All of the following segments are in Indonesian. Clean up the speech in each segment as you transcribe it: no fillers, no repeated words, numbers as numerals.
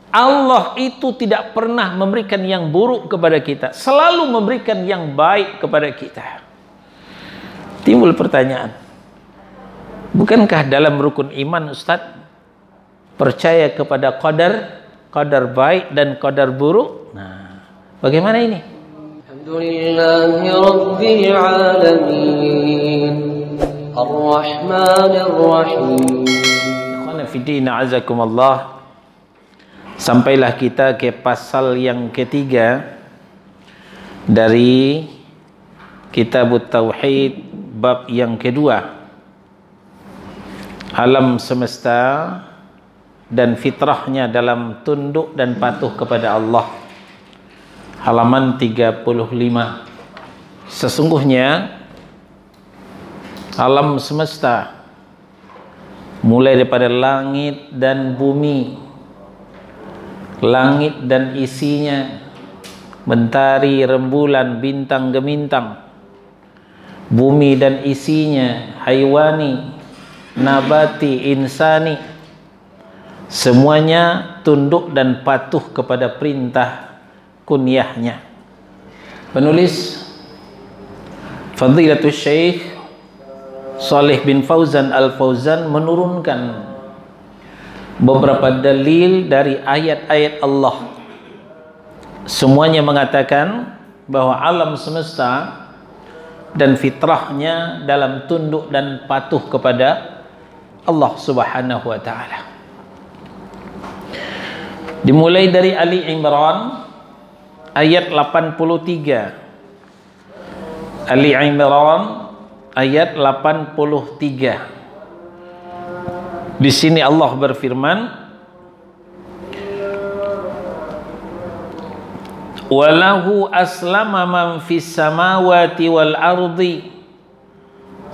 Allah itu tidak pernah memberikan yang buruk kepada kita, selalu memberikan yang baik kepada kita. Timbul pertanyaan, bukankah dalam rukun iman Ustaz percaya kepada qadar baik dan qadar buruk? Nah, bagaimana ini? Alhamdulillahi Rabbil Alamin Ar-Rahmanir Rahim. Ikhwana fiddina azakumullah. Sampailah kita ke pasal yang ketiga dari Kitab Tauhid, bab yang kedua, alam semesta dan fitrahnya dalam tunduk dan patuh kepada Allah. Halaman 35. Sesungguhnya alam semesta, mulai daripada langit dan bumi, langit dan isinya, mentari, rembulan, bintang gemintang, bumi dan isinya, haywani, nabati, insani, semuanya tunduk dan patuh kepada perintah kunyahnya. Penulis Fadilatul Syekh Shalih bin Fauzan Al-Fauzan menurunkan beberapa dalil dari ayat-ayat Allah. Semuanya mengatakan bahwa alam semesta dan fitrahnya dalam tunduk dan patuh kepada Allah Subhanahu wa taala. Dimulai dari Ali Imran ayat 83. Ali Imran ayat 83. Di sini Allah berfirman, walahu aslama man fis samawati wal ardi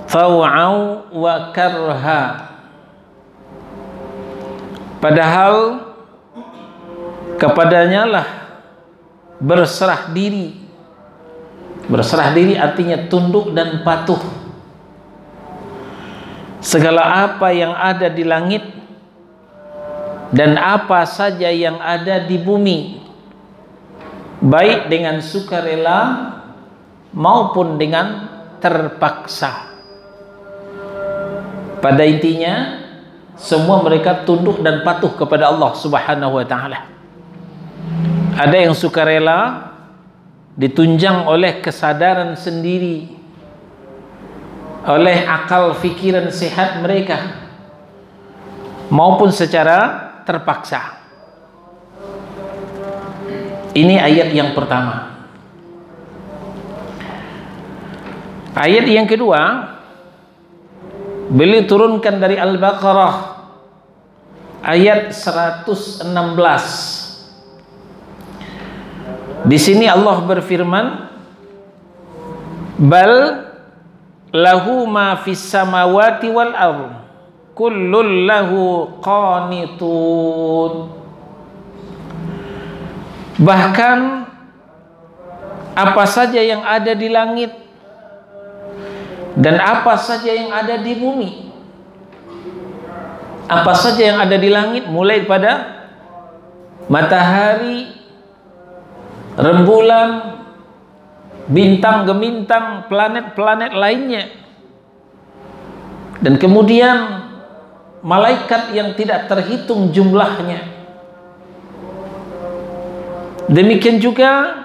taw'au wa karha. Padahal kepadanya lah berserah diri. Berserah diri artinya tunduk dan patuh segala apa yang ada di langit dan apa saja yang ada di bumi, baik dengan sukarela maupun dengan terpaksa. Pada intinya semua mereka tunduk dan patuh kepada Allah Subhanahu wa taala. Ada yang sukarela ditunjang oleh kesadaran sendiri, oleh akal fikiran sehat mereka, maupun secara terpaksa. Ini ayat yang pertama. Ayat yang kedua beliau turunkan dari Al-Baqarah ayat 116. Di sini Allah berfirman, bal lahu ma fis samawati wal ardh kullun lahu qanitun. Bahkan apa saja yang ada di langit dan apa saja yang ada di bumi, apa saja yang ada di langit mulai pada matahari, rembulan, bintang gemintang, planet-planet lainnya, dan kemudian malaikat yang tidak terhitung jumlahnya. Demikian juga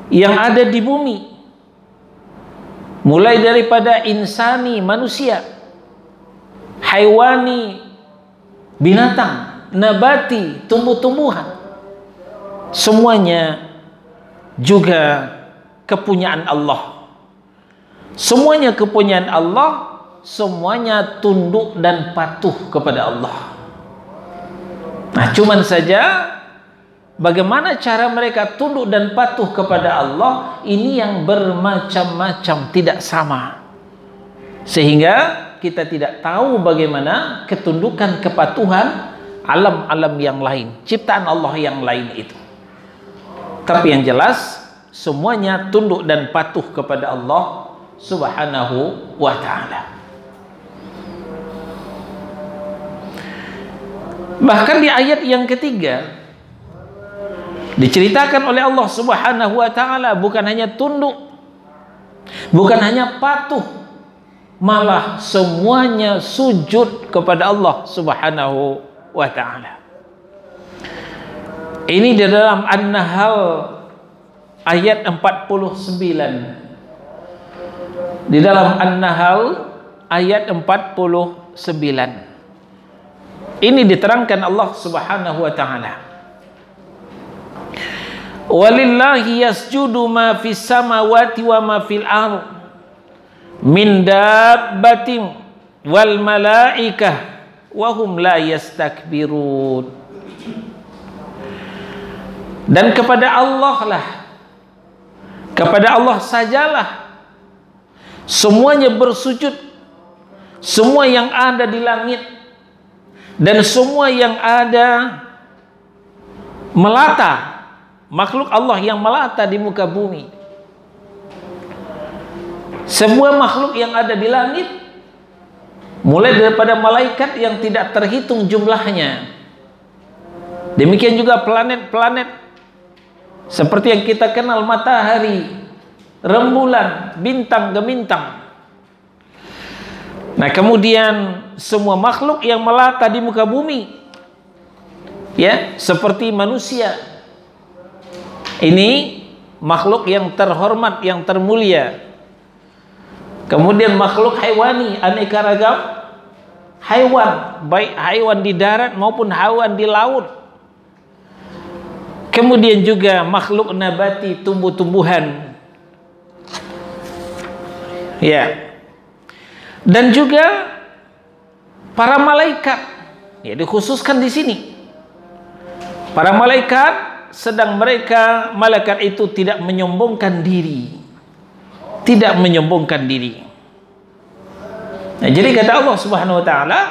yang ada di bumi, mulai daripada insani, manusia, haywani, binatang, nabati, tumbuh-tumbuhan, semuanya juga kepunyaan Allah. Semuanya kepunyaan Allah, semuanya tunduk dan patuh kepada Allah. Nah, cuman saja bagaimana cara mereka tunduk dan patuh kepada Allah ini yang bermacam-macam, tidak sama. Sehingga kita tidak tahu bagaimana ketundukan, kepatuhan alam-alam yang lain, ciptaan Allah yang lain itu. Tapi yang jelas semuanya tunduk dan patuh kepada Allah Subhanahu wa ta'ala. Bahkan di ayat yang ketiga diceritakan oleh Allah Subhanahu wa taala bukan hanya tunduk, bukan hanya patuh, malah semuanya sujud kepada Allah Subhanahu wa taala. Ini di dalam An-Nahl ayat 49. Di dalam An-Nahl ayat 49. Ini diterangkan Allah Subhanahu wa taala. Walillahi yasjudu ma fis samawati wa ma fil ardh min dabbatin wal malaikah wa hum la yastakbirun. Dan kepada Allah lah, kepada Allah sajalah semuanya bersujud, semua yang ada di langit dan semua yang ada melata, makhluk Allah yang melata di muka bumi. Semua makhluk yang ada di langit, mulai daripada malaikat yang tidak terhitung jumlahnya, demikian juga planet-planet seperti yang kita kenal, matahari, rembulan, bintang gemintang. Nah, kemudian semua makhluk yang melata di muka bumi, ya, seperti manusia. Ini makhluk yang terhormat, yang termulia. Kemudian makhluk haiwani, aneka ragam haiwan, baik haiwan di darat maupun haiwan di laut. Kemudian juga makhluk nabati, tumbuh-tumbuhan. Ya. Dan juga para malaikat. Ya, dikhususkan di sini. Para malaikat sedang malaikat itu tidak menyombongkan diri. Tidak menyombongkan diri. Nah, jadi kata Allah Subhanahu wa taala,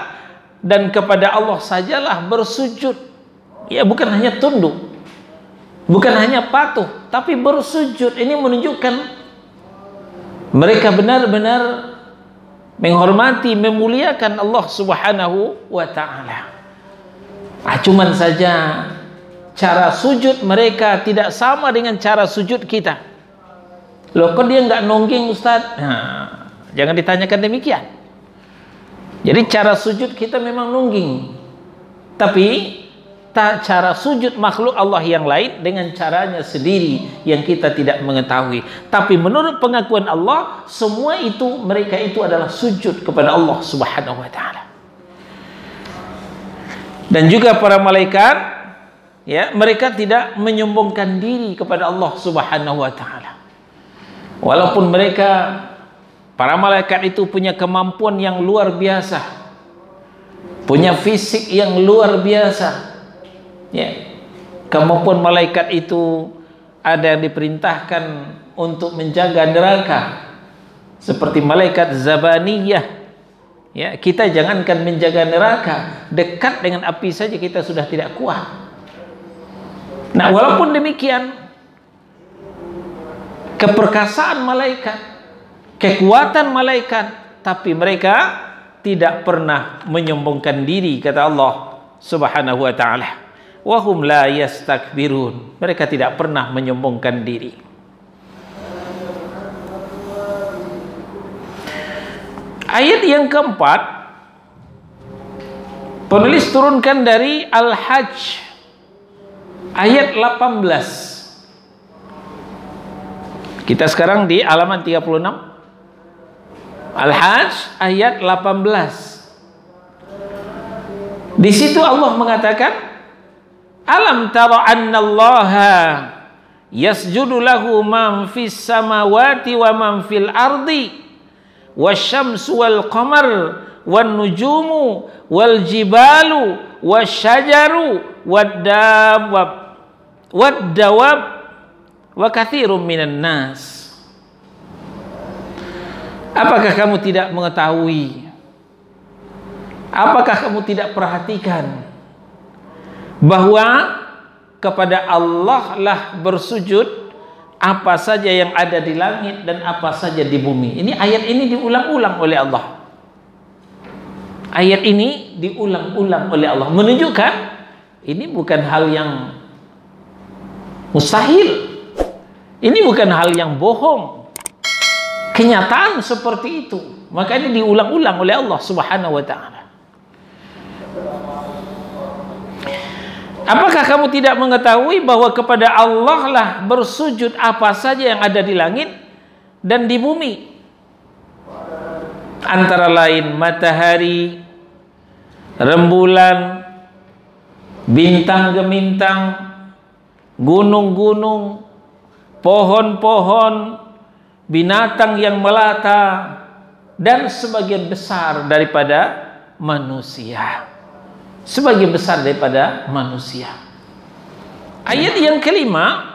dan kepada Allah sajalah bersujud. Ya, bukan hanya tunduk, bukan hanya patuh, tapi bersujud. Ini menunjukkan mereka benar-benar menghormati, memuliakan Allah Subhanahu wa taala. Cuman saja cara sujud mereka tidak sama dengan cara sujud kita. Loh, kok dia nggak nongging, Ustaz? Nah, jangan ditanyakan demikian. Jadi cara sujud kita memang nungging, tapi cara sujud makhluk Allah yang lain dengan caranya sendiri yang kita tidak mengetahui. Tapi menurut pengakuan Allah, semua itu, mereka itu adalah sujud kepada Allah Subhanahu wa taala. Dan juga para malaikat, ya, mereka tidak menyombongkan diri kepada Allah Subhanahu wa taala. Walaupun mereka, para malaikat itu punya kemampuan yang luar biasa, punya fisik yang luar biasa. Ya, kemampuan malaikat itu ada yang diperintahkan untuk menjaga neraka, seperti malaikat Zabaniyah. Ya, kita jangankan menjaga neraka, dekat dengan api saja kita sudah tidak kuat. Nah, walaupun demikian, keperkasaan malaikat, kekuatan malaikat, tapi mereka tidak pernah menyombongkan diri, kata Allah Subhanahu wa taala. Wahum la yastakbirun. Mereka tidak pernah menyombongkan diri. Ayat yang keempat, penulis turunkan dari Al-Hajj ayat 18. Kita sekarang di halaman 36. Al-Hajj ayat 18. Di situ Allah mengatakan, alam tara annallaha yasjudu lahu man fis samawati wa man fil ardi wasyamsu wal qamar wan nujumu wal jibalu wasyajaru wad dawab wa katsirum minan nas. Apakah kamu tidak mengetahui? Apakah kamu tidak perhatikan bahwa kepada Allah lah bersujud apa saja yang ada di langit dan apa saja di bumi? Ini ayat ini diulang-ulang oleh Allah. Ayat ini diulang-ulang oleh Allah, menunjukkan ini bukan hal yang mustahil. Ini bukan hal yang bohong. Kenyataan seperti itu. Makanya diulang-ulang oleh Allah Subhanahu wa taala. Apakah kamu tidak mengetahui bahwa kepada Allah lah bersujud apa saja yang ada di langit dan di bumi? Antara lain matahari, rembulan, bintang gemintang, gunung-gunung, pohon-pohon, binatang yang melata, dan sebagian besar daripada manusia. Sebagian besar daripada manusia. Ayat yang kelima,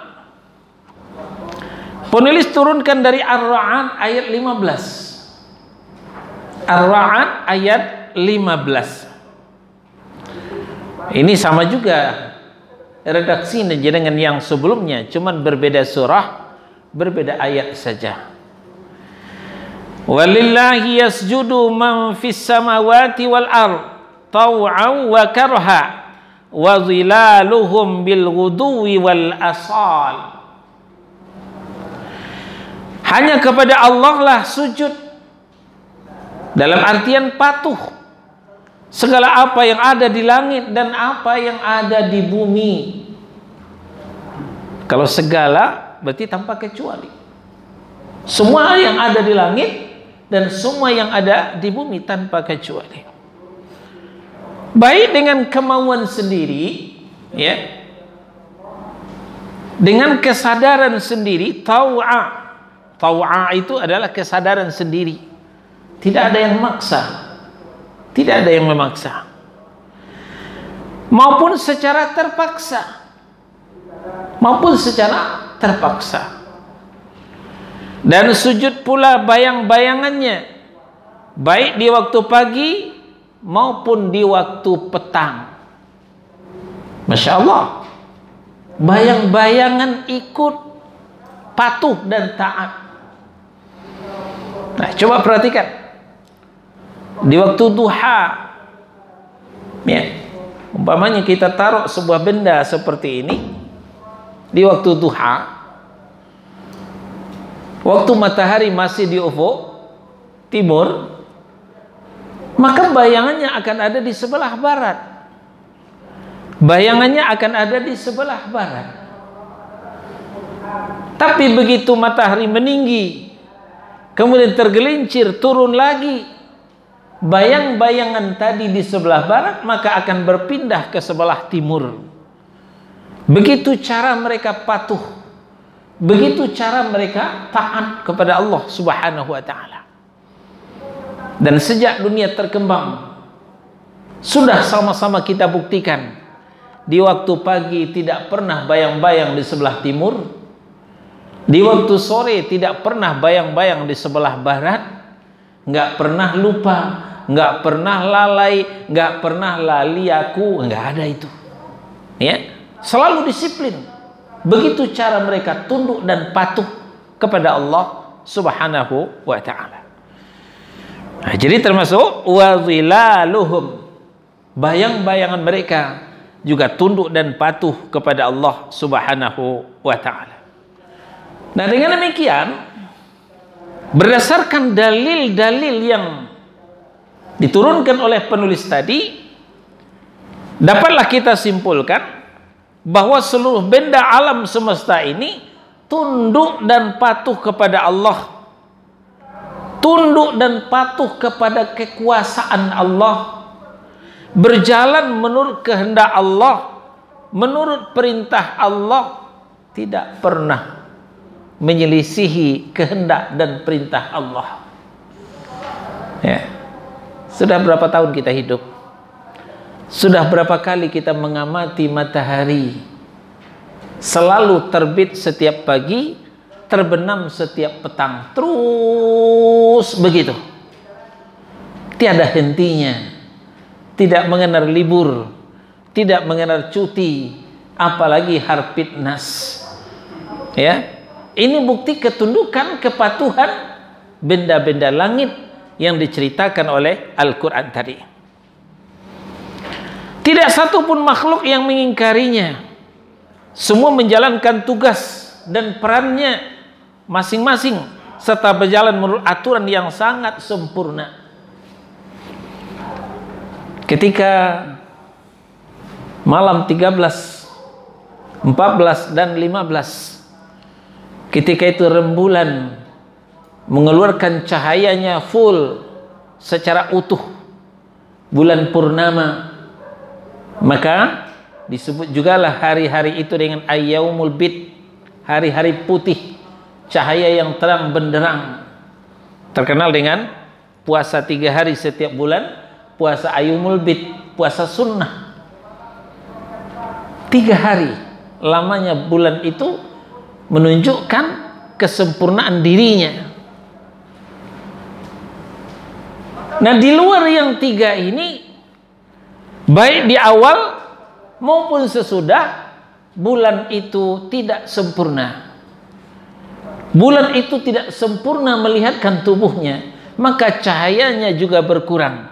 penulis turunkan dari Ar-Ra'd ayat 15. Ar-Ra'd ayat 15. Ini sama juga redaksinya dengan yang sebelumnya, cuman berbeda surah, berbeda ayat saja. Walillahi yasjudu man fis samawati wal ard taw'an wa karha wa zilaluhum bil ghuduwi wal asal. Hanya kepada Allah lah sujud, dalam artian patuh, segala apa yang ada di langit dan apa yang ada di bumi. Kalau segala berarti tanpa kecuali. Semua yang ada di langit dan semua yang ada di bumi tanpa kecuali. Baik dengan kemauan sendiri, ya, dengan kesadaran sendiri. Tau'a itu adalah kesadaran sendiri. Tidak ada yang maksa. Tidak ada yang memaksa. Maupun secara terpaksa. Maupun secara terpaksa. Dan sujud pula bayang-bayangannya, baik di waktu pagi maupun di waktu petang. Masya Allah, bayang-bayangan ikut patuh dan taat. Nah, coba perhatikan di waktu duha, ya, umpamanya kita taruh sebuah benda seperti ini di waktu duha, waktu matahari masih di ufuk timur, maka bayangannya akan ada di sebelah barat. Bayangannya akan ada di sebelah barat. Tapi begitu matahari meninggi, kemudian tergelincir turun lagi, bayang-bayangan tadi di sebelah barat maka akan berpindah ke sebelah timur. Begitu cara mereka patuh, begitu cara mereka taat kepada Allah Subhanahu wa taala. Dan sejak dunia terkembang, sudah sama-sama kita buktikan, di waktu pagi tidak pernah bayang-bayang di sebelah timur, di waktu sore tidak pernah bayang-bayang di sebelah barat, nggak pernah lupa, nggak pernah lalai, nggak pernah lali aku, nggak ada itu. Ya, selalu disiplin. Begitu cara mereka tunduk dan patuh kepada Allah Subhanahu wa taala. Nah, jadi termasuk wazilaluhum, bayang-bayangan mereka juga tunduk dan patuh kepada Allah Subhanahu wa taala. Nah, dengan demikian, berdasarkan dalil-dalil yang diturunkan oleh penulis tadi, dapatlah kita simpulkan bahwa seluruh benda alam semesta ini tunduk dan patuh kepada Allah, tunduk dan patuh kepada kekuasaan Allah, berjalan menurut kehendak Allah, menurut perintah Allah, tidak pernah menyelisihi kehendak dan perintah Allah. Ya. Sudah berapa tahun kita hidup? Sudah berapa kali kita mengamati matahari? Selalu terbit setiap pagi, terbenam setiap petang, terus begitu, tiada hentinya, tidak mengenal libur, tidak mengenal cuti, apalagi harpitnas. Ya, ini bukti ketundukan, kepatuhan benda-benda langit yang diceritakan oleh Al-Quran tadi. Tidak satu pun makhluk yang mengingkarinya. Semua menjalankan tugas dan perannya masing-masing serta berjalan menurut aturan yang sangat sempurna. Ketika malam 13, 14 dan 15, ketika itu rembulan mengeluarkan cahayanya full secara utuh, bulan purnama, maka disebut jugalah hari-hari itu dengan Ayyaumul Bid, hari-hari putih, cahaya yang terang benderang. Terkenal dengan puasa 3 hari setiap bulan, puasa Ayyumul Bid, puasa sunnah. 3 hari lamanya bulan itu menunjukkan kesempurnaan dirinya. Nah, di luar yang 3 ini, baik di awal maupun sesudah, bulan itu tidak sempurna. Bulan itu tidak sempurna melihatkan tubuhnya, maka cahayanya juga berkurang.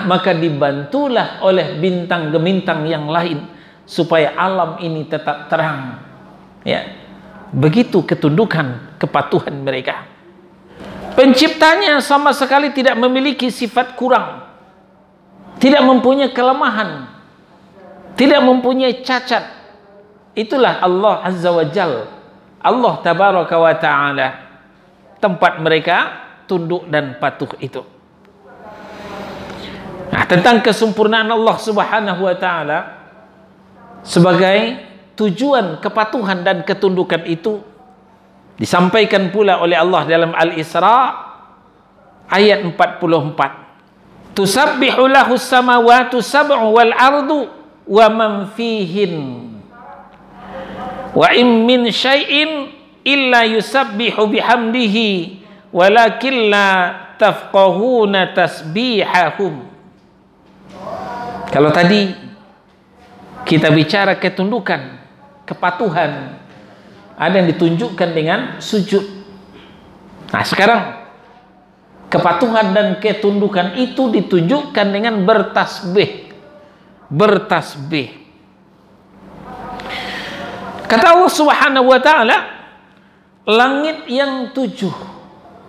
Maka dibantulah oleh bintang gemintang yang lain supaya alam ini tetap terang. Ya, begitu ketundukan kepatuhan mereka. Penciptanya sama sekali tidak memiliki sifat kurang, tidak mempunyai kelemahan, tidak mempunyai cacat. Itulah Allah Azza wa Jal, Allah Tabaraka wa Ta'ala, tempat mereka tunduk dan patuh itu. Nah, tentang kesempurnaan Allah Subhanahu wa Ta'ala sebagai tujuan kepatuhan dan ketundukan itu disampaikan pula oleh Allah dalam Al-Isra ayat 44. Tusabbihu lahu samawati sab'u wal ardu wa man fihin wa in min syai'in illa yusabbihu bihamdihi walakin la tafqahuna tasbihahum. Kalau tadi kita bicara ketundukan, kepatuhan, ada yang ditunjukkan dengan sujud. Nah, sekarang kepatuhan dan ketundukan itu ditunjukkan dengan bertasbih. Bertasbih. Kata Allah Subhanahu wa Ta'ala, langit yang 7,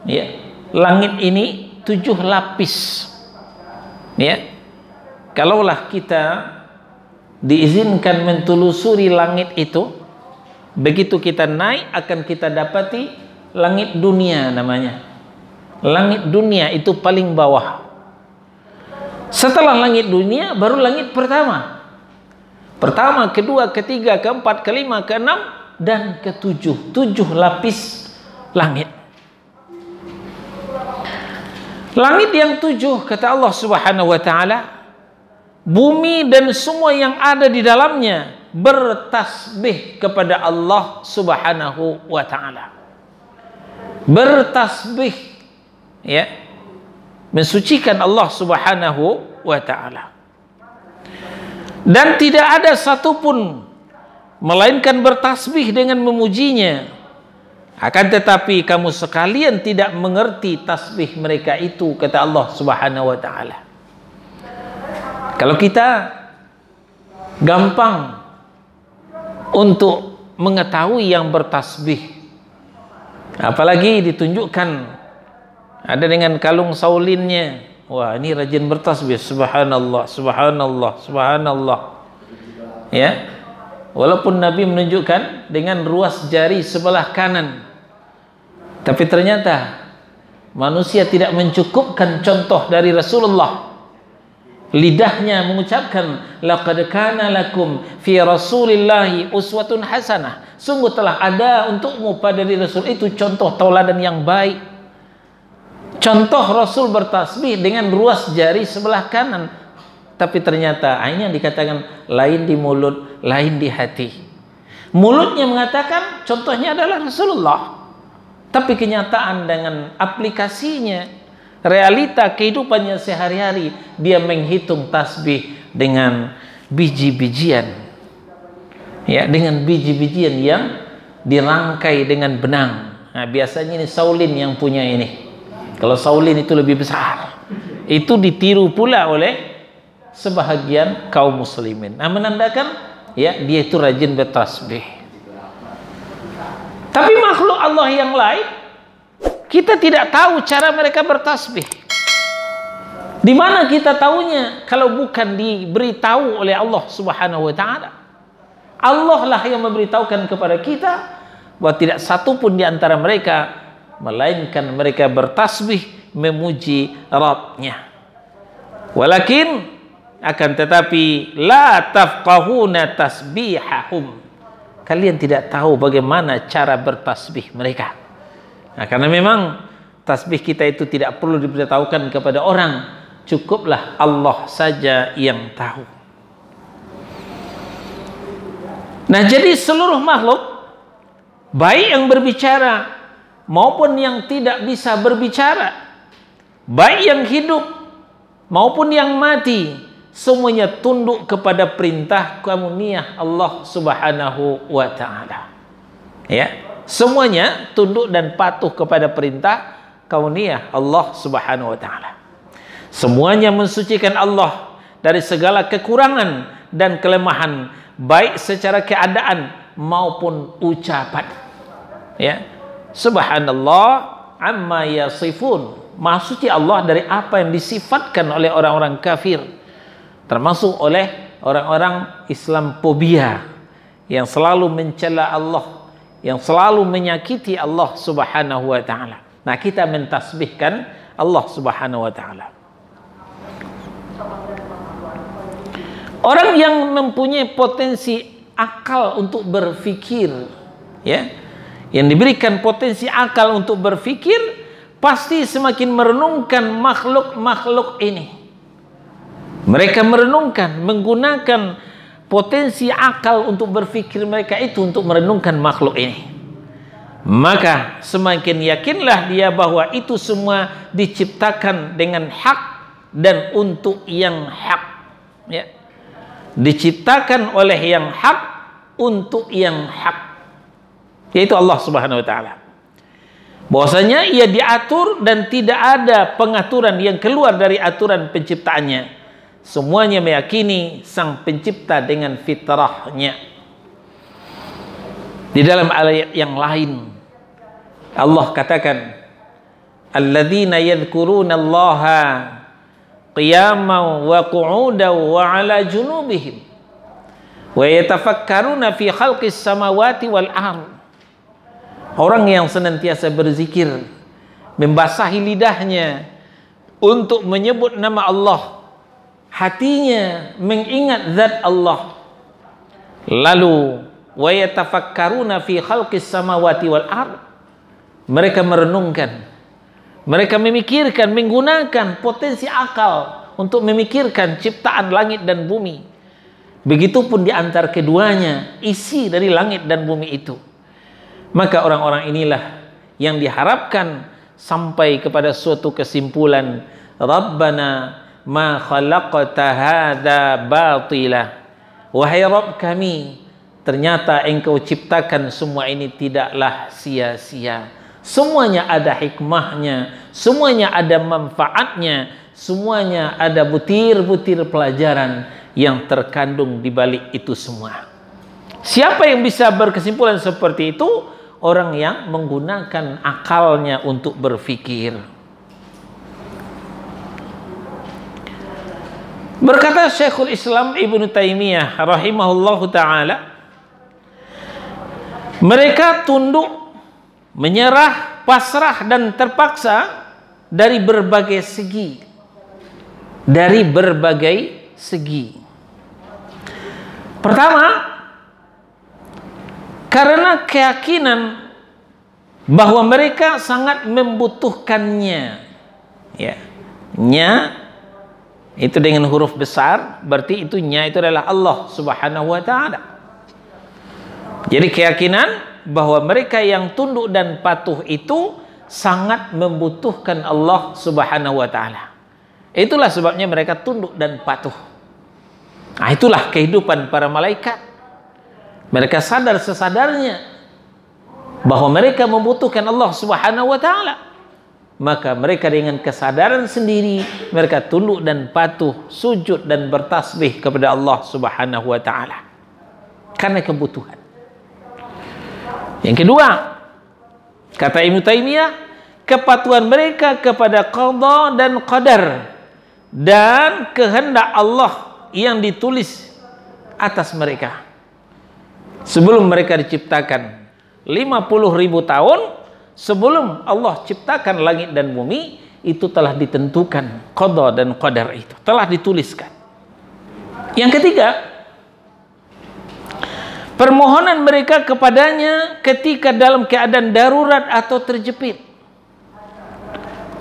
ya, langit ini 7 lapis. Ya, kalaulah kita diizinkan mentelusuri langit itu, begitu kita naik akan kita dapati langit dunia namanya. Langit dunia itu paling bawah. Setelah langit dunia baru langit pertama. Pertama, kedua, ketiga, keempat, kelima, keenam, dan ketujuh. 7 lapis langit. Langit yang 7, kata Allah Subhanahu wa Ta'ala, bumi dan semua yang ada di dalamnya bertasbih kepada Allah Subhanahu wa Ta'ala. Bertasbih, ya, mensucikan Allah Subhanahu wa Ta'ala. Dan tidak ada satupun melainkan bertasbih dengan memujinya. Akan tetapi kamu sekalian tidak mengerti tasbih mereka itu, kata Allah Subhanahu wa Ta'ala. Kalau kita gampang untuk mengetahui yang bertasbih, apalagi ditunjukkan ada dengan kalung saulinnya, wah, ini rajin bertasbih, subhanallah, subhanallah, subhanallah. Ya, walaupun Nabi menunjukkan dengan ruas jari sebelah kanan, tapi ternyata manusia tidak mencukupkan contoh dari Rasulullah. Lidahnya mengucapkan, laqad kana lakum fi rasulillahi uswatun hasanah. Sungguh telah ada untukmu pada diri Rasul itu contoh tauladan yang baik. Contoh Rasul bertasbih dengan ruas jari sebelah kanan. Tapi ternyata ini yang dikatakan lain di mulut, lain di hati. Mulutnya mengatakan contohnya adalah Rasulullah, tapi kenyataan dengan aplikasinya, realita kehidupannya sehari-hari, dia menghitung tasbih dengan biji-bijian, ya, dengan biji-bijian yang dirangkai dengan benang. Nah, biasanya ini saulin yang punya ini. Kalau saulin itu lebih besar, itu ditiru pula oleh sebahagian kaum muslimin. Nah, menandakan ya dia itu rajin bertasbih. Tapi makhluk Allah yang lain kita tidak tahu cara mereka bertasbih. Di mana kita tahunya kalau bukan diberitahu oleh Allah Subhanahu wa taala? Allah lah yang memberitahukan kepada kita bahwa tidak satu pun di antara mereka melainkan mereka bertasbih memuji Rabb-Nya. Walakin akan tetapi la tafqahuna tasbihahum. Kalian tidak tahu bagaimana cara bertasbih mereka. Nah, karena memang tasbih kita itu tidak perlu diberitahukan kepada orang, cukuplah Allah saja yang tahu. Nah, jadi seluruh makhluk, baik yang berbicara maupun yang tidak bisa berbicara, baik yang hidup maupun yang mati, semuanya tunduk kepada perintah kauniyah Allah Subhanahu wa taala. Ya, semuanya tunduk dan patuh kepada perintah kauniyah Allah Subhanahu wa taala. Semuanya mensucikan Allah dari segala kekurangan dan kelemahan, baik secara keadaan maupun ucapan. Ya. Subhanallah amma yasifun. Maha suci Allah dari apa yang disifatkan oleh orang-orang kafir, termasuk oleh orang-orang Islamophobia yang selalu mencela Allah, yang selalu menyakiti Allah Subhanahu wa taala. Nah, kita mentasbihkan Allah Subhanahu wa taala. Orang yang mempunyai potensi akal untuk berfikir, ya, yang diberikan potensi akal untuk berfikir, pasti semakin merenungkan makhluk-makhluk ini. Mereka merenungkan, menggunakan potensi akal untuk berfikir mereka itu untuk merenungkan makhluk ini. Maka semakin yakinlah dia bahwa itu semua diciptakan dengan hak dan untuk yang hak. Ya. Diciptakan oleh yang hak untuk yang hak, yaitu Allah Subhanahu wa taala. Bahwasanya ia diatur dan tidak ada pengaturan yang keluar dari aturan penciptaannya. Semuanya meyakini sang pencipta dengan fitrahnya. Di dalam ayat yang lain Allah katakan, alladzina yadhkurunallaha qiyaman wa qu'udan wa 'ala junubihim wa yatafakkaruna fi khalqis samawati wal ardh. Orang yang senantiasa berzikir, membasahi lidahnya untuk menyebut nama Allah, hatinya mengingat zat Allah, lalu wa yatafakkaruna fi khalqis samawati wal ardh. Mereka merenungkan, mereka memikirkan, menggunakan potensi akal untuk memikirkan ciptaan langit dan bumi. Begitupun di antara keduanya, isi dari langit dan bumi itu. Maka orang-orang inilah yang diharapkan sampai kepada suatu kesimpulan, Rabbana ma khalaqta hadza batila. Wahai Rabb kami, ternyata Engkau ciptakan semua ini tidaklah sia-sia. Semuanya ada hikmahnya, semuanya ada manfaatnya, semuanya ada butir-butir pelajaran yang terkandung di balik itu semua. Siapa yang bisa berkesimpulan seperti itu? Orang yang menggunakan akalnya untuk berfikir. Berkata Syekhul Islam Ibnu Taimiyah rahimahullahu taala, mereka tunduk, menyerah, pasrah dan terpaksa dari berbagai segi. Dari berbagai segi. Pertama, karena keyakinan bahwa mereka sangat membutuhkannya. Ya. Nya itu dengan huruf besar, berarti itu nya itu adalah Allah Subhanahu wa taala. Jadi keyakinan bahwa mereka yang tunduk dan patuh itu sangat membutuhkan Allah Subhanahu wa taala. Itulah sebabnya mereka tunduk dan patuh. Nah, itulah kehidupan para malaikat. Mereka sadar sesadarnya bahwa mereka membutuhkan Allah Subhanahu wa taala. maka mereka dengan kesadaran sendiri mereka tunduk dan patuh, sujud dan bertasbih kepada Allah Subhanahu wa taala karena kebutuhan. Yang kedua, kata Ibnu Taimiyah, kepatuhan mereka kepada qada dan qadar dan kehendak Allah yang ditulis atas mereka sebelum mereka diciptakan 50.000 tahun sebelum Allah ciptakan langit dan bumi, itu telah ditentukan, qada dan qadar itu telah dituliskan. Yang ketiga, permohonan mereka kepadanya ketika dalam keadaan darurat atau terjepit.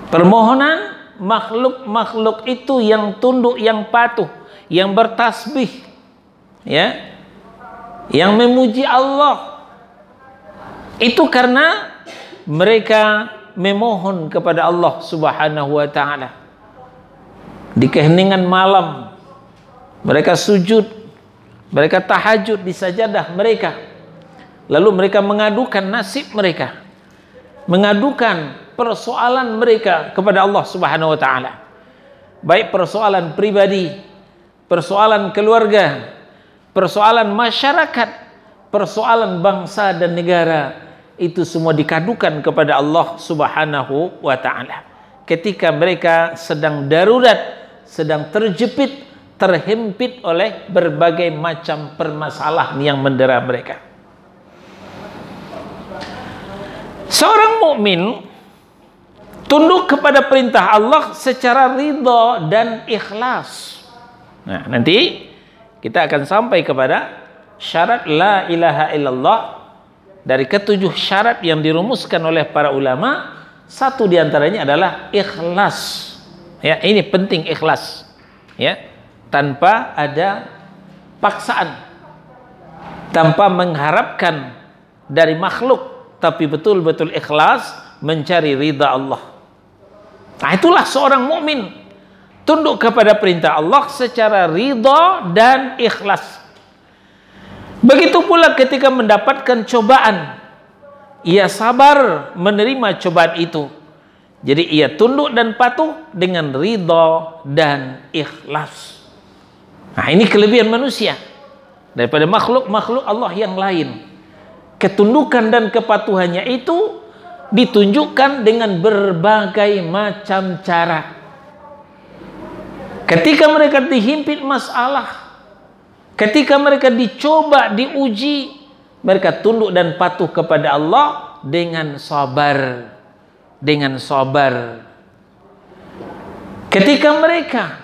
Permohonan makhluk-makhluk itu yang tunduk, yang patuh, yang bertasbih, ya, yang memuji Allah, itu karena mereka memohon kepada Allah Subhanahu wa taala. Di keheningan malam mereka sujud, mereka tahajud di sajadah mereka. Lalu mereka mengadukan nasib mereka, mengadukan persoalan mereka kepada Allah Subhanahu wa taala. Baik persoalan pribadi, persoalan keluarga, persoalan masyarakat, persoalan bangsa dan negara, itu semua dikadukan kepada Allah Subhanahu wa taala ketika mereka sedang darurat, sedang terjepit, terhimpit oleh berbagai macam permasalahan yang mendera mereka. Seorang mukmin tunduk kepada perintah Allah secara ridha dan ikhlas. Nah, nanti kita akan sampai kepada syarat la ilaha illallah. Dari ketujuh syarat yang dirumuskan oleh para ulama, satu diantaranya adalah ikhlas. Ya, ini penting ikhlas. Ya, tanpa ada paksaan, tanpa mengharapkan dari makhluk, tapi betul-betul ikhlas mencari ridha Allah. Nah, itulah seorang mukmin tunduk kepada perintah Allah secara ridha dan ikhlas. Begitu pula ketika mendapatkan cobaan, ia sabar menerima cobaan itu. Jadi ia tunduk dan patuh dengan ridha dan ikhlas. Nah, ini kelebihan manusia daripada makhluk-makhluk Allah yang lain. Ketundukan dan kepatuhannya itu ditunjukkan dengan berbagai macam cara. Ketika mereka dihimpit masalah, ketika mereka dicoba, diuji, mereka tunduk dan patuh kepada Allah dengan sabar. Dengan sabar. Ketika mereka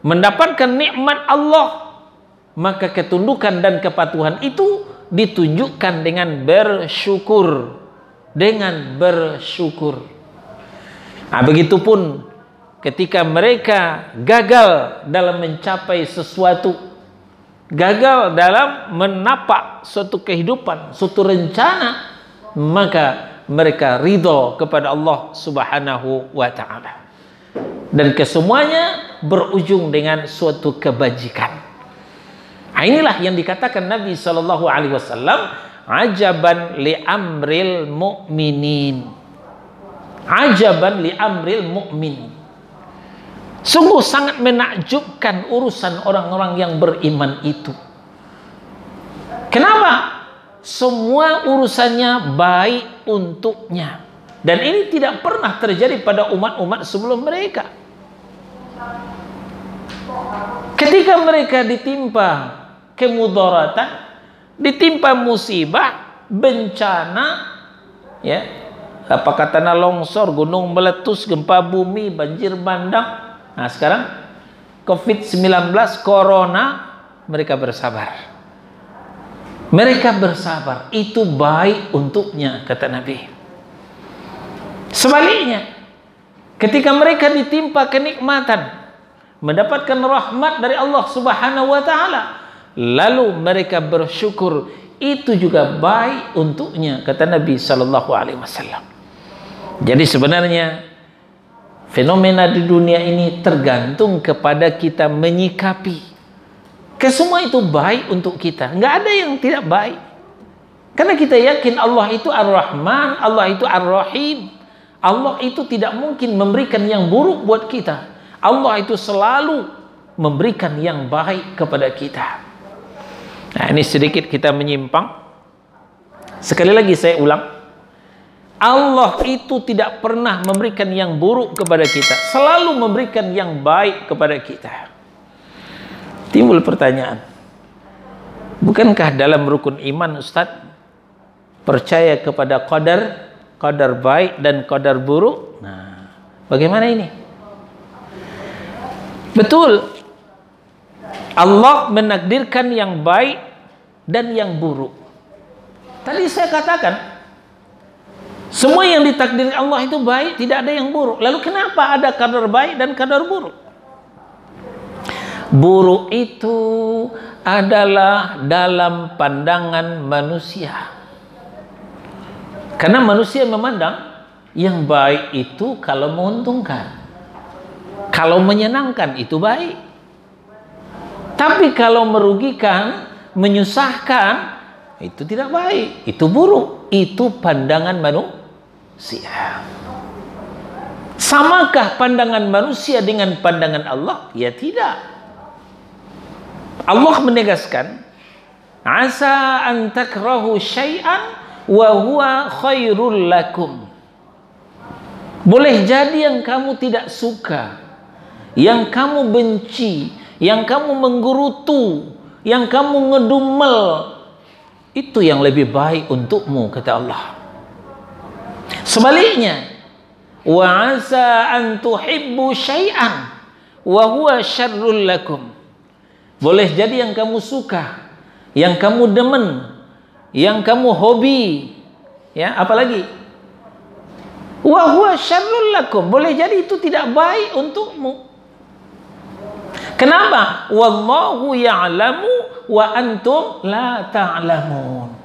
mendapatkan nikmat Allah, maka ketundukan dan kepatuhan itu ditunjukkan dengan bersyukur. Dengan bersyukur. Nah, begitupun ketika mereka gagal dalam mencapai sesuatu, gagal dalam menapak suatu kehidupan, suatu rencana, maka mereka ridho kepada Allah Subhanahu wa taala. Dan kesemuanya berujung dengan suatu kebajikan. Nah, inilah yang dikatakan Nabi sallallahu alaihi wasallam, ajaban li amril mu'minin. Ajaban li amril mu'min. Sungguh sangat menakjubkan urusan orang-orang yang beriman itu. Kenapa? Semua urusannya baik untuknya. Dan ini tidak pernah terjadi pada umat-umat sebelum mereka. Ketika mereka ditimpa kemudaratan, ditimpa musibah, bencana, ya, apa katanya, longsor, gunung meletus, gempa bumi, banjir bandang. Nah, sekarang COVID-19, corona, mereka bersabar. Mereka bersabar, itu baik untuknya, kata Nabi. Sebaliknya, ketika mereka ditimpa kenikmatan, mendapatkan rahmat dari Allah Subhanahu wa taala, lalu mereka bersyukur, itu juga baik untuknya, kata Nabi sallallahu alaihi wasallam. Jadi sebenarnya fenomena di dunia ini tergantung kepada kita menyikapi. Kesemua itu baik untuk kita, nggak ada yang tidak baik. Karena kita yakin Allah itu Ar-Rahman, Allah itu Ar-Rahim, Allah itu tidak mungkin memberikan yang buruk buat kita. Allah itu selalu memberikan yang baik kepada kita. Nah, ini sedikit kita menyimpang. Sekali lagi saya ulang. Allah itu tidak pernah memberikan yang buruk kepada kita, selalu memberikan yang baik kepada kita. Timbul pertanyaan, bukankah dalam rukun iman Ustaz percaya kepada qadar baik dan qadar buruk? Nah, bagaimana ini? Betul, Allah menakdirkan yang baik dan yang buruk. Tadi saya katakan, semua yang ditakdirkan Allah itu baik, tidak ada yang buruk. Lalu kenapa ada kadar baik dan kadar buruk? Buruk itu adalah dalam pandangan manusia. Karena manusia memandang yang baik itu kalau menguntungkan, kalau menyenangkan itu baik. Tapi kalau merugikan, menyusahkan, itu tidak baik, itu buruk. Itu pandangan manusia. Samakah pandangan manusia dengan pandangan Allah? Ya tidak. Allah menegaskan, asa an takrahu syai'an wa huwa khairul lakum. Boleh jadi yang kamu tidak suka, yang kamu benci, yang kamu menggerutu, yang kamu ngedumel, itu yang lebih baik untukmu, kata Allah. Sebaliknya, wa asa an tuhibbu syai'an wa huwa syarrul lakum. Boleh jadi yang kamu suka, yang kamu demen, yang kamu hobi, ya, apalagi wa huwa syarrul lakum. Boleh jadi itu tidak baik untukmu. Kenapa? Wallahu ya'lamu wa antum la ta'lamun.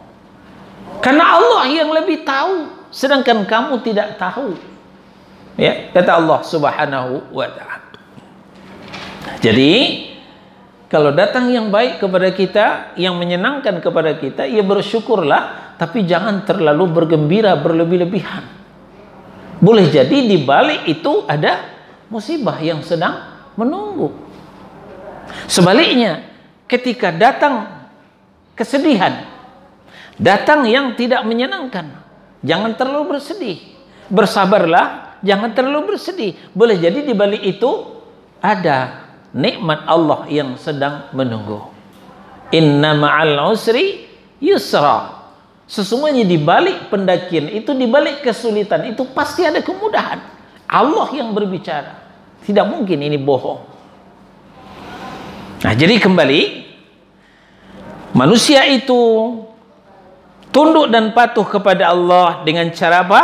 Karena Allah yang lebih tahu, sedangkan kamu tidak tahu. Ya, kata Allah Subhanahu wa ta'ala. Jadi, kalau datang yang baik kepada kita, yang menyenangkan kepada kita, ya bersyukurlah, tapi jangan terlalu bergembira berlebih-lebihan. Boleh jadi di balik itu ada musibah yang sedang menunggu. Sebaliknya, ketika datang kesedihan, datang yang tidak menyenangkan, jangan terlalu bersedih. Bersabarlah, jangan terlalu bersedih. Boleh jadi di balik itu ada nikmat Allah yang sedang menunggu. Inna ma'al usri yusra. Sesungguhnya di balik pendakian itu, di balik kesulitan itu pasti ada kemudahan. Allah yang berbicara. Tidak mungkin ini bohong. Nah, jadi kembali, manusia itu tunduk dan patuh kepada Allah dengan cara apa?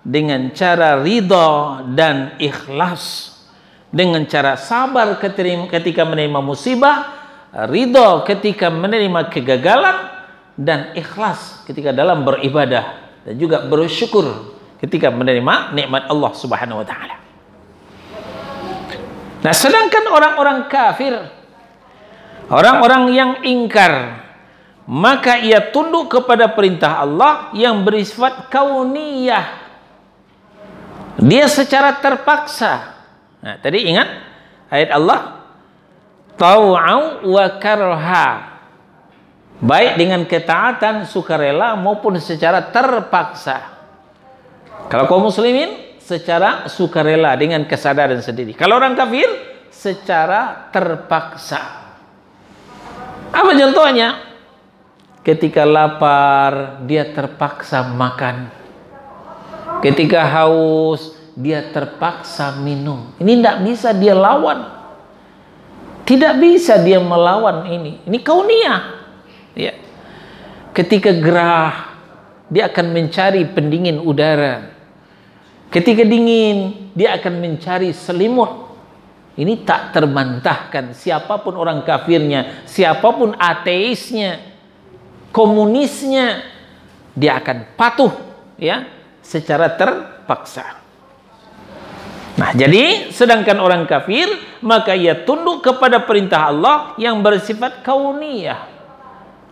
Dengan cara ridha dan ikhlas. Dengan cara sabar ketika menerima musibah, ridha ketika menerima kegagalan, dan ikhlas ketika dalam beribadah, dan juga bersyukur ketika menerima nikmat Allah Subhanahu wa taala. Nah, sedangkan orang-orang kafir, orang-orang yang ingkar, maka ia tunduk kepada perintah Allah yang bersifat kauniyah. Dia secara terpaksa. Nah, tadi ingat ayat Allah, tau'au wa karha, baik dengan ketaatan sukarela maupun secara terpaksa. Kalau kaum muslimin secara sukarela dengan kesadaran sendiri. Kalau orang kafir secara terpaksa. Apa contohnya? Ketika lapar, dia terpaksa makan. Ketika haus, dia terpaksa minum. Ini tidak bisa dia lawan. Tidak bisa dia melawan ini. Ini kauniyah. Ya. Ketika gerah, dia akan mencari pendingin udara. Ketika dingin, dia akan mencari selimut. Ini tak terbantahkan. Siapapun orang kafirnya, siapapun ateisnya, komunisnya, dia akan patuh, ya, secara terpaksa. Nah, jadi sedangkan orang kafir, maka ia tunduk kepada perintah Allah yang bersifat kauniyah,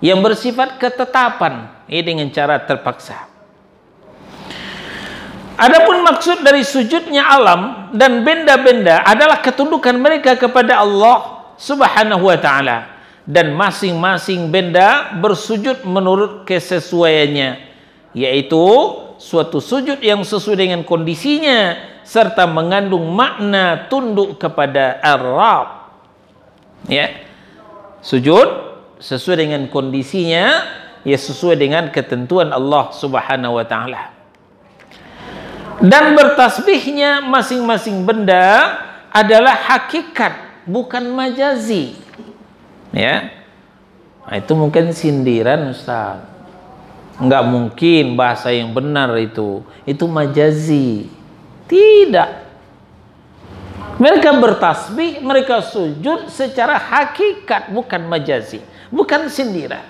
yang bersifat ketetapan, ini dengan cara terpaksa. Adapun maksud dari sujudnya alam dan benda-benda adalah ketundukan mereka kepada Allah Subhanahu wa taala, dan masing-masing benda bersujud menurut kesesuaiannya, yaitu suatu sujud yang sesuai dengan kondisinya serta mengandung makna tunduk kepada Ar-Rabb. Ya. Sujud sesuai dengan kondisinya, ya sesuai dengan ketentuan Allah Subhanahu wa taala. Dan bertasbihnya masing-masing benda adalah hakikat, bukan majazi. Ya. Nah, itu mungkin sindiran, Ustaz. Enggak mungkin bahasa yang benar itu majazi. Tidak. Mereka bertasbih, mereka sujud secara hakikat, bukan majazi, bukan sindiran.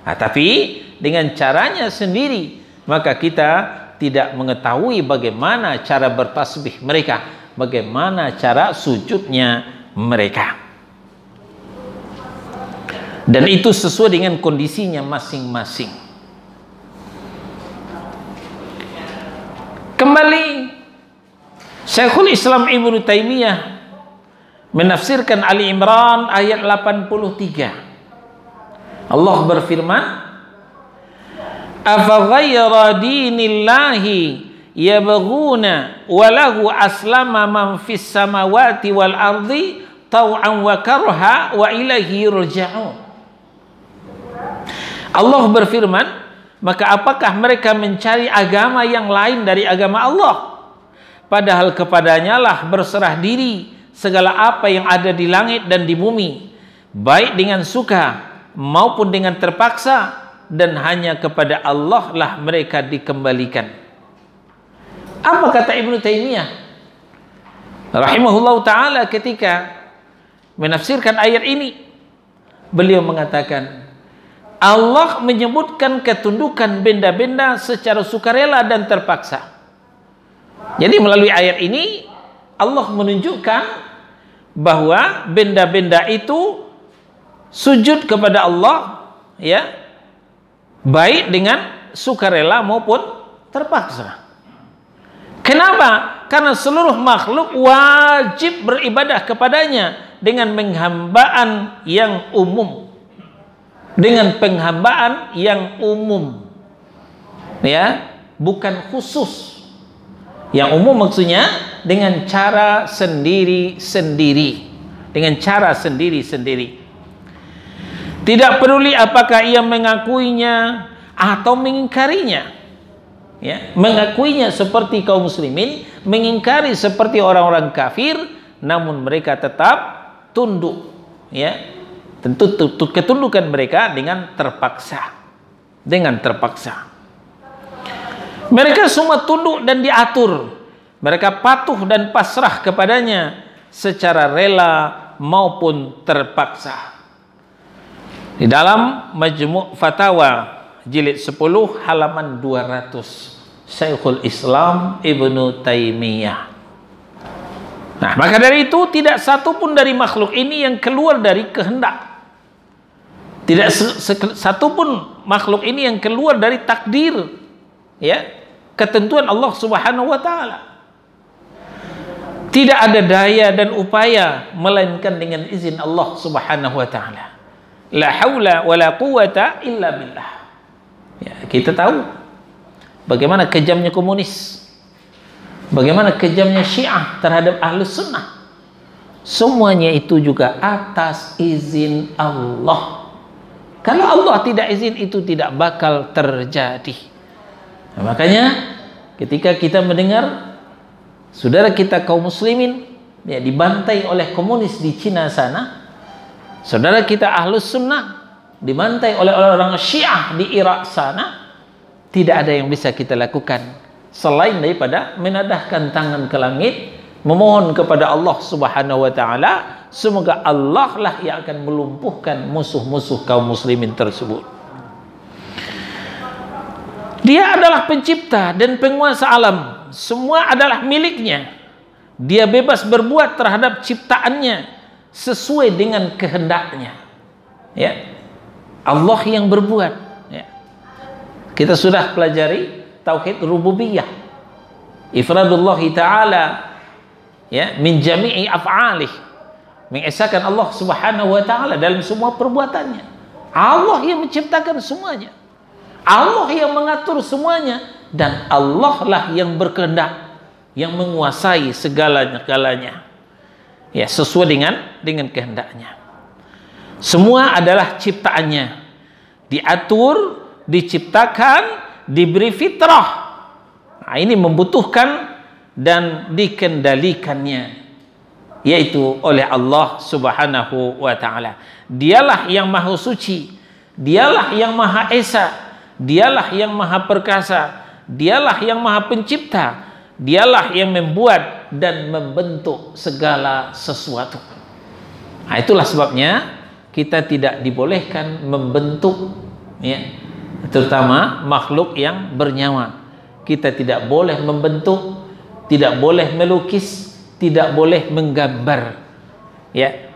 Nah, tapi dengan caranya sendiri, maka kita tidak mengetahui bagaimana cara bertasbih mereka, bagaimana cara sujudnya mereka. Dan itu sesuai dengan kondisinya masing-masing. Kembali Syekhul Islam Ibnu Taimiyah menafsirkan Ali Imran ayat 83. Allah berfirman, afa ghayra dinillahi yabghuna walahu aslama man fis samawati wal ardi tau'an wa karha wa ilaihi yurja'un. Allah berfirman, maka apakah mereka mencari agama yang lain dari agama Allah, padahal kepadanya lah berserah diri segala apa yang ada di langit dan di bumi, baik dengan suka maupun dengan terpaksa, dan hanya kepada Allah lah mereka dikembalikan. Apa kata Ibnu Taimiyah rahimahullah ta'ala ketika menafsirkan ayat ini? Beliau mengatakan, Allah menyebutkan ketundukan benda-benda secara sukarela dan terpaksa. Jadi melalui ayat ini Allah menunjukkan bahwa benda-benda itu sujud kepada Allah, ya, baik dengan sukarela maupun terpaksa. Kenapa? Karena seluruh makhluk wajib beribadah kepadanya dengan penghambaan yang umum. Dengan penghambaan yang umum. Ya, bukan khusus. Yang umum maksudnya dengan cara sendiri-sendiri. Dengan cara sendiri-sendiri. Tidak peduli apakah ia mengakuinya atau mengingkarinya. Ya, mengakuinya seperti kaum muslimin, mengingkari seperti orang-orang kafir, namun mereka tetap tunduk. Ya, tentu ketundukan mereka dengan terpaksa. Dengan terpaksa. Mereka semua tunduk dan diatur. Mereka patuh dan pasrah kepadanya secara rela maupun terpaksa. Di dalam Majmu' Fatawa jilid 10 halaman 200, Syekhul Islam Ibnu Taimiyah. Nah, maka dari itu tidak satu pun dari makhluk ini yang keluar dari kehendak. Tidak satu pun makhluk ini yang keluar dari takdir, ya, ketentuan Allah Subhanahu wa taala. Tidak ada daya dan upaya melainkan dengan izin Allah Subhanahu wa taala. La haula wala quwata illa billah. Ya, kita tahu bagaimana kejamnya komunis, bagaimana kejamnya Syiah terhadap Ahlus Sunnah. Semuanya itu juga atas izin Allah. Kalau Allah tidak izin, itu tidak bakal terjadi. Nah, makanya ketika kita mendengar saudara kita kaum muslimin, ya, dibantai oleh komunis di Cina sana, saudara kita Ahlus Sunnah dibantai oleh orang Syiah di Irak sana, tidak ada yang bisa kita lakukan selain daripada menadahkan tangan ke langit, memohon kepada Allah Subhanahu wa taala, semoga Allah lah yang akan melumpuhkan musuh-musuh kaum muslimin tersebut. Dia adalah pencipta dan penguasa alam, semua adalah miliknya. Dia bebas berbuat terhadap ciptaannya sesuai dengan kehendaknya. Ya, Allah yang berbuat. Ya. Kita sudah pelajari tauhid rububiyah. Ifradullah ta'ala ya min jami'i af'alih, mengesahkan Allah Subhanahu wa taala dalam semua perbuatannya. Allah yang menciptakan semuanya, Allah yang mengatur semuanya, dan Allah lah yang berkehendak, yang menguasai segala-galanya ya, sesuai dengan kehendaknya. Semua adalah ciptaannya, diatur, diciptakan, diberi fitrah. Nah, ini membutuhkan dan dikendalikannya, yaitu oleh Allah Subhanahu wa ta'ala. Dialah yang maha suci, dialah yang maha esa, dialah yang maha perkasa, dialah yang maha pencipta, dialah yang membuat dan membentuk segala sesuatu. Nah, itulah sebabnya kita tidak dibolehkan membentuk ya, terutama makhluk yang bernyawa. Kita tidak boleh membentuk, tidak boleh melukis, tidak boleh menggambar ya.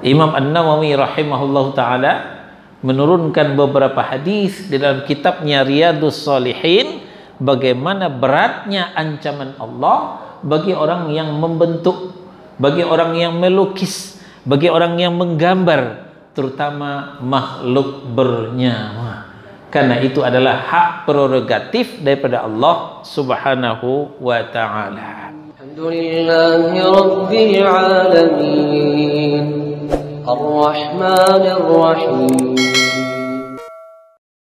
Imam An-Nawawi rahimahullahu taala menurunkan beberapa hadis di dalam kitabnya Riyadhus Shalihin, bagaimana beratnya ancaman Allah bagi orang yang membentuk, bagi orang yang melukis, bagi orang yang menggambar, terutama makhluk bernyawa. Karena itu adalah hak prerogatif daripada Allah Subhanahu wa ta'ala. Alhamdulillahi Rabbil Alamin, Ar-Rahmanir Rahim.